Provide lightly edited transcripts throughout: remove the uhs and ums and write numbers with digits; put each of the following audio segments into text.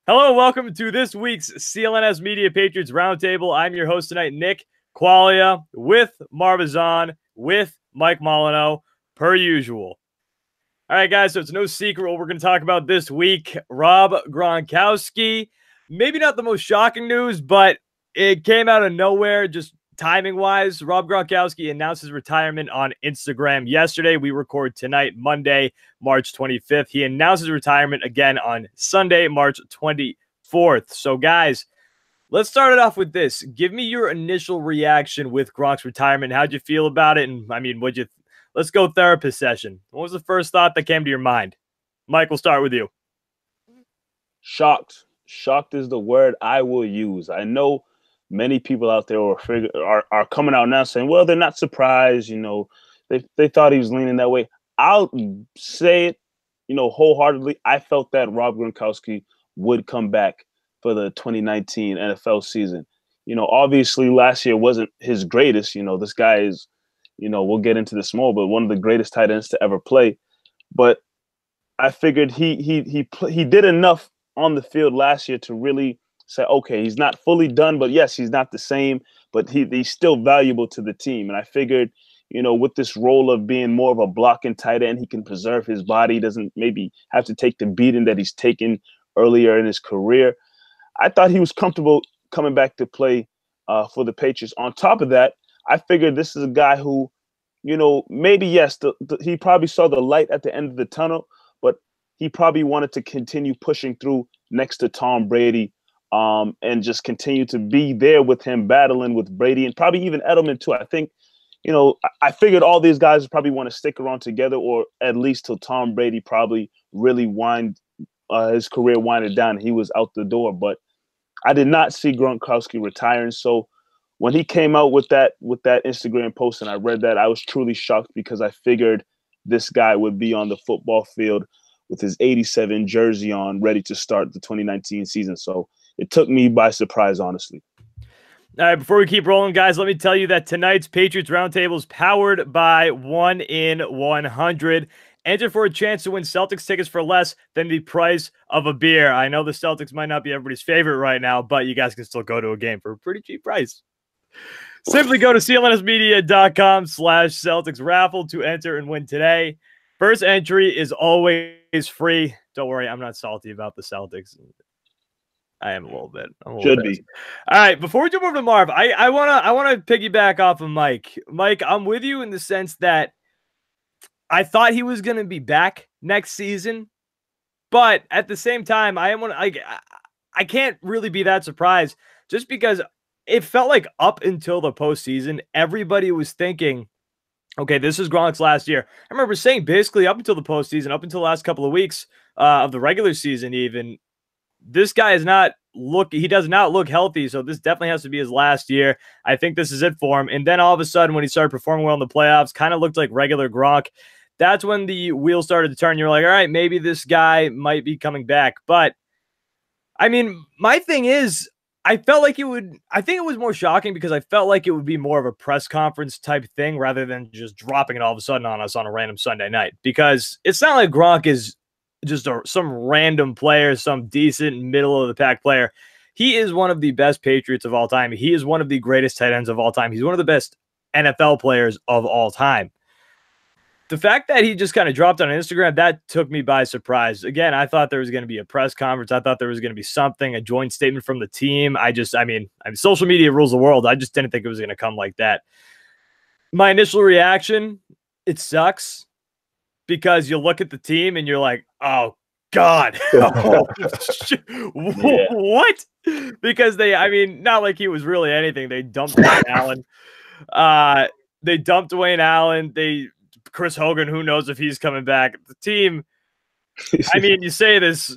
Hello, welcome to this week's CLNS Media Patriots Roundtable. I'm your host tonight, Nick Qualia, with Marvazan, with Mike Molyneux, per usual. All right, guys, so it's no secret what we're going to talk about this week. Rob Gronkowski. Maybe not the most shocking news, but it came out of nowhere, just timing-wise. Rob Gronkowski announced his retirement on Instagram yesterday. We record tonight, Monday, March 25th. He announced his retirement again on Sunday, March 24th. So, guys, let's start it off with this. Give me your initial reaction with Gronk's retirement. How'd you feel about it? And, I mean, let's go therapist session. What was the first thought that came to your mind? Mike, we'll start with you. Shocked. Shocked is the word I will use. I know many people out there are coming out now saying, well, they're not surprised. You know, they thought he was leaning that way. I'll say it, wholeheartedly. I felt that Rob Gronkowski would come back for the 2019 NFL season. Obviously last year wasn't his greatest. This guy is, we'll get into this more, but one of the greatest tight ends to ever play. But I figured he did enough on the field last year to really say, okay, he's not fully done, but yes, he's not the same, but he's still valuable to the team. And I figured, with this role of being more of a blocking tight end, he can preserve his body, doesn't maybe have to take the beating that he's taken earlier in his career. I thought he was comfortable coming back to play for the Patriots. On top of that, I figured this is a guy who, maybe, yes, he probably saw the light at the end of the tunnel, but he probably wanted to continue pushing through next to Tom Brady and just continue to be there with him, battling with Brady and probably even Edelman too. I think, I figured all these guys probably want to stick around together, or at least till Tom Brady probably really his career winded down. He was out the door, but I did not see Gronkowski retiring. So when he came out with that Instagram post and I read that, I was truly shocked because I figured this guy would be on the football field with his 87 jersey on, ready to start the 2019 season. So it took me by surprise, honestly. All right, before we keep rolling, guys, let me tell you that tonight's Patriots Roundtable is powered by 1-in-100. Enter for a chance to win Celtics tickets for less than the price of a beer. I know the Celtics might not be everybody's favorite right now, but you guys can still go to a game for a pretty cheap price. Simply go to clnsmedia.com/Celtics raffle to enter and win today. First entry is always free. Don't worry, I'm not salty about the Celtics. I am a little bit. Should be. All right, before we jump over to Marv, I wanna piggyback off of Mike. Mike, I'm with you in the sense that I thought he was gonna be back next season, but at the same time, I can't really be that surprised just because it felt like up until the postseason, everybody was thinking, okay, this is Gronk's last year. I remember saying basically up until the postseason, up until the last couple of weeks of the regular season even, this guy he does not look healthy, so this definitely has to be his last year. I think this is it for him. And then all of a sudden, when he started performing well in the playoffs, kind of looked like regular Gronk. That's when the wheels started to turn. You're like, all right, maybe this guy might be coming back. But, I mean, my thing is, I think it was more shocking because I felt like it would be more of a press conference type thing rather than just dropping it all of a sudden on us on a random Sunday night. Because it's not like Gronk is just some random player, some decent middle-of-the-pack player. He is one of the best Patriots of all time. He is one of the greatest tight ends of all time. He's one of the best NFL players of all time. The fact that he just kind of dropped on Instagram, that took me by surprise. Again, I thought there was going to be a press conference. I thought there was going to be something, a joint statement from the team. I mean, social media rules the world. I just didn't think it was going to come like that. My initial reaction, it sucks. Because you look at the team and you're like, oh, God. Oh, Yeah. What? Because not like he was really anything. They dumped Dwayne Allen. Chris Hogan, who knows if he's coming back. The team, you say this,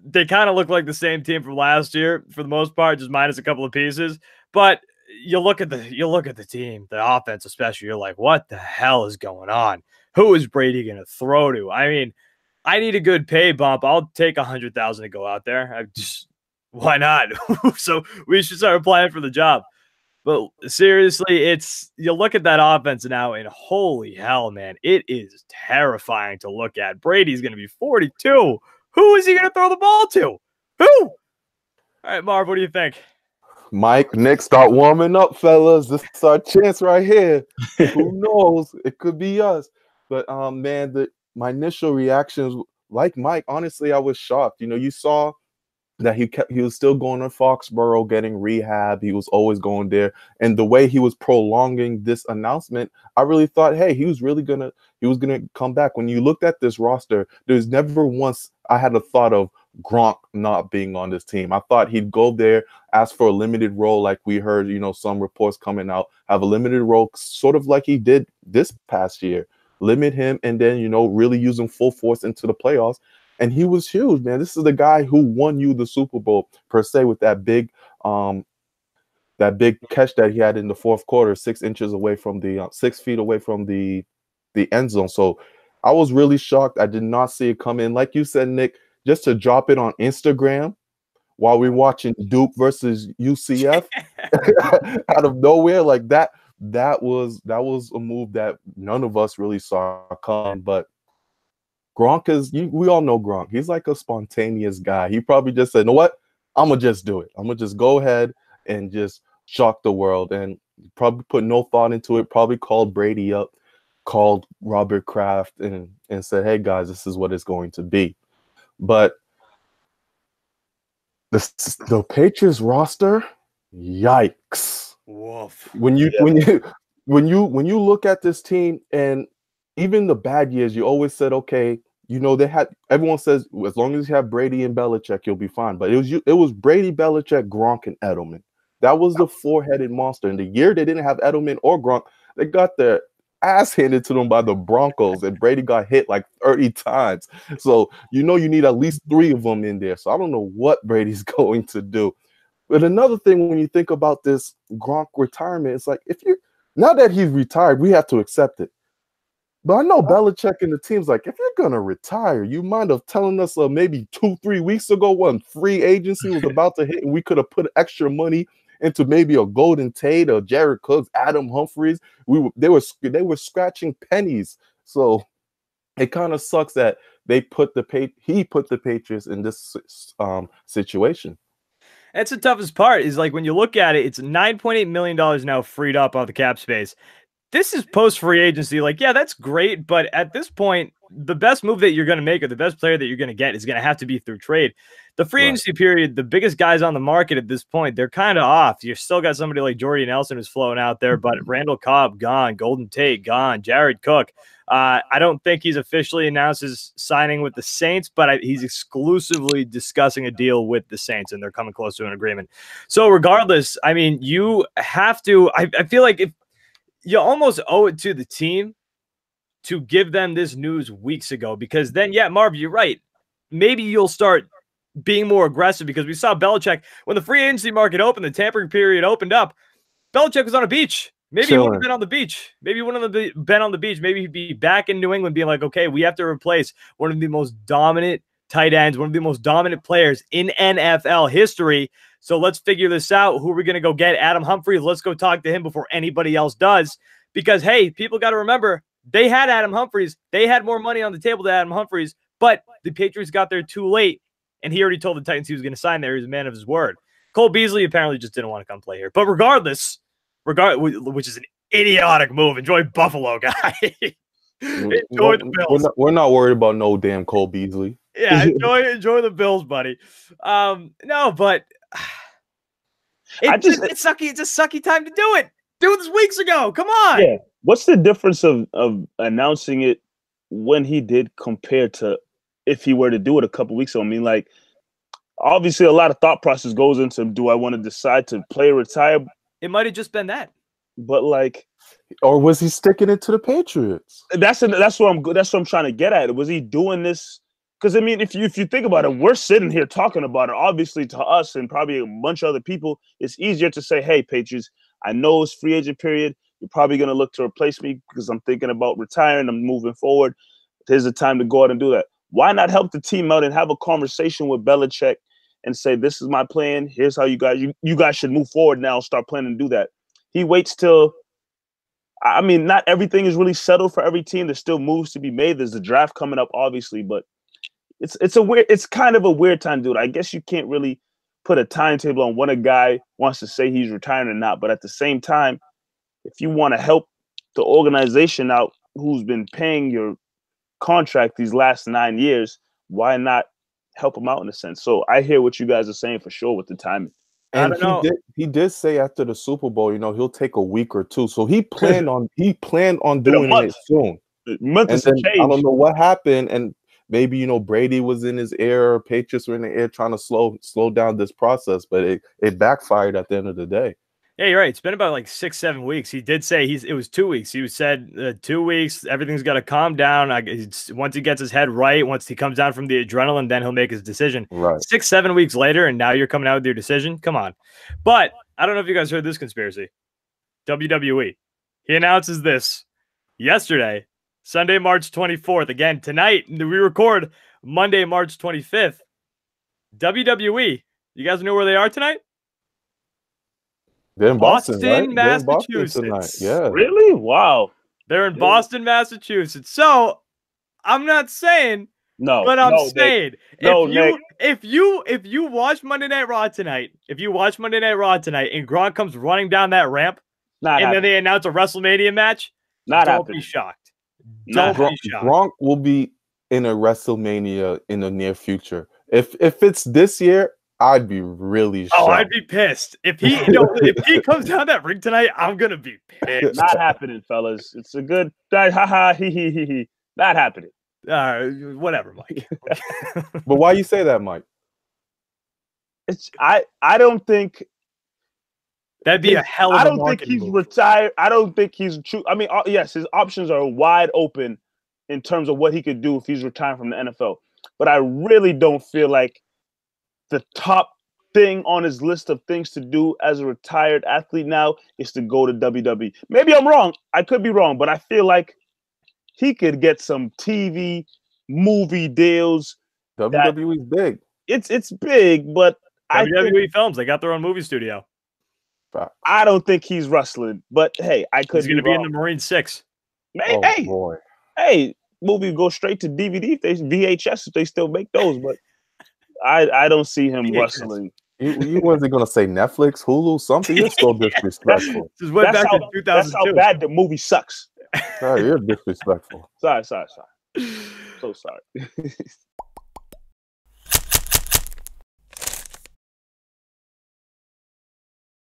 they kind of look like the same team from last year for the most part, just minus a couple of pieces. But you look at the team, the offense especially, you're like, what the hell is going on? Who is Brady going to throw to? I mean, I need a good pay bump. I'll take $100,000 to go out there. Why not? So we should start applying for the job. But seriously, you look at that offense now, and holy hell, man, it is terrifying to look at. Brady's going to be 42. Who is he going to throw the ball to? Woo! All right, Marv, what do you think? Mike, Nick, start warming up, fellas. This is our chance right here. Who knows? It could be us. But man, my initial reactions, like Mike, honestly, I was shocked. You saw that he was still going to Foxborough getting rehab. He was always going there. And the way he was prolonging this announcement, I really thought, hey, he was gonna come back. When you looked at this roster, there's never once I had a thought of Gronk not being on this team. I thought he'd go there, ask for a limited role, like we heard, some reports coming out, have a limited role, sort of like he did this past year. Limit him and then, really use him full force into the playoffs. And he was huge, man. This is the guy who won you the Super Bowl per se with that big catch that he had in the fourth quarter, 6 inches away from the 6 feet away from the end zone. So I was really shocked. I did not see it come in. Like you said, Nick, just to drop it on Instagram while we're watching Duke versus UCF out of nowhere, like that was a move that none of us really saw coming. But Gronk we all know Gronk. He's like a spontaneous guy. He probably just said, you know what? I'm going to just do it. I'm going to just go ahead and just shock the world. And probably put no thought into it. Probably called Brady up, called Robert Kraft and said, hey, guys, this is what it's going to be. But the Patriots roster, yikes. Woof. When you look at this team, and even the bad years, you always said, okay, everyone says as long as you have Brady and Belichick, you'll be fine. But it was Brady, Belichick, Gronk, and Edelman. That was the four-headed monster. And the year they didn't have Edelman or Gronk, they got their ass handed to them by the Broncos, and Brady got hit like 30 times. So you need at least 3 of them in there. So I don't know what Brady's going to do. But another thing, when you think about this Gronk retirement, it's like, now that he's retired, we have to accept it. But I know Belichick and the team's like, if you're going to retire, you mind of telling us maybe 2-3 weeks ago when free agency was about to hit and we could have put extra money into maybe a Golden Tate or Jared Cooks, Adam Humphries. They were scratching pennies. So it kind of sucks that he put the Patriots in this situation. That's the toughest part is like when you look at it, it's $9.8 million now freed up on the cap space. This is post-free agency. Like, yeah, that's great. But at this point, the best move that you're going to make or the best player that you're going to get is going to have to be through trade. The free agency period, the biggest guys on the market at this point, they're kind of off. You've still got somebody like Jordy Nelson who's flowing out there, but Randall Cobb, gone. Golden Tate, gone. Jared Cook. I don't think he's officially announced his signing with the Saints, but he's exclusively discussing a deal with the Saints, and they're coming close to an agreement. So regardless, I mean, you have to – I feel like if you almost owe it to the team to give them this news weeks ago, because then, yeah, Marv, you're right. Maybe you'll start being more aggressive, because we saw Belichick when the free agency market opened, the tampering period opened up. Belichick was on a beach. Maybe he wouldn't have been on the beach. Maybe he wouldn't have been on the beach. Maybe he'd be back in New England being like, okay, we have to replace one of the most dominant tight ends, one of the most dominant players in NFL history. So let's figure this out. Who are we going to go get? Adam Humphries. Let's go talk to him before anybody else does. Because, hey, people got to remember, they had Adam Humphries. They had more money on the table than Adam Humphries, but the Patriots got there too late, and he already told the Titans he was going to sign there. He was a man of his word. Cole Beasley apparently just didn't want to come play here. But regardless, which is an idiotic move. Enjoy Buffalo, guy. Enjoy the Bills. We're not worried about no damn Cole Beasley. Yeah, enjoy the Bills, buddy. No, but it's sucky. It's a sucky time to do it. Do this weeks ago. Come on. Yeah. What's the difference of announcing it when he did compared to if he were to do it a couple weeks ago? I mean, like, obviously a lot of thought process goes into, do I want to decide to play or retire? It might have just been that. But like, or was he sticking it to the Patriots? That's what I'm trying to get at. Was he doing this? Because I mean, if you think about it, we're sitting here talking about it. Obviously, to us and probably a bunch of other people, it's easier to say, "Hey, Patriots, I know it's free agent period. You're probably going to look to replace me because I'm thinking about retiring. I'm moving forward. Here's the time to go out and do that." Why not help the team out and have a conversation with Belichick and say, "This is my plan. Here's how you guys should move forward now. Start planning to do that." He waits till. I mean, not everything is really settled for every team. There's still moves to be made. There's the draft coming up, obviously, but it's kind of a weird time, dude. I guess you can't really put a timetable on when a guy wants to say he's retiring or not. But at the same time, if you want to help the organization out who's been paying your contract these last 9 years, why not help him out in a sense? So I hear what you guys are saying for sure with the timing. And he did say after the Super Bowl, he'll take a week or two. So he planned on doing it soon. Month and is then change. I don't know what happened, and maybe Brady was in his ear, or Patriots were in the air trying to slow down this process, but it backfired at the end of the day. Yeah, you're right. It's been about like 6-7 weeks. He did say it was 2 weeks. He said 2 weeks. Everything's got to calm down. Once he gets his head right, once he comes down from the adrenaline, then he'll make his decision. Right. 6-7 weeks later, and now you're coming out with your decision. Come on. But I don't know if you guys heard this conspiracy. WWE. He announces this yesterday, Sunday, March 24th. Again, tonight, we record Monday, March 25th. WWE. You guys know where they are tonight? They're in Boston, right? Massachusetts. They're in Boston tonight. Yeah. Really? Wow. They're in Boston, Massachusetts. So I'm not saying, but I'm saying if you watch Monday Night Raw tonight, and Gronk comes running down that ramp, then they announce a WrestleMania match, don't be shocked. Don't be shocked. Gronk will be in a WrestleMania in the near future. If it's this year, I'd be really shocked. Oh, I'd be pissed. If he comes down that ring tonight, I'm gonna be pissed. Not happening, fellas. It's a good ha he he. Not happening. Whatever, Mike. But why you say that, Mike? I don't think that'd be a hell of a I don't think he's retired. I don't think he's true. I mean, yes, his options are wide open in terms of what he could do if he's retiring from the NFL. But I really don't feel like the top thing on his list of things to do as a retired athlete now is to go to WWE. Maybe I'm wrong. I could be wrong, but I feel like he could get some TV, movie deals. WWE's big. It's big, but WWE Films, they got their own movie studio. I don't think he's wrestling, but hey, I could. He's going to be in the Marine 6. Hey, movie go straight to DVD if they VHS if they still make those, but I don't see him wrestling. You wasn't gonna say Netflix, Hulu, something. You're so disrespectful. That's how bad the movie sucks. Sorry, you're disrespectful. Sorry. So sorry.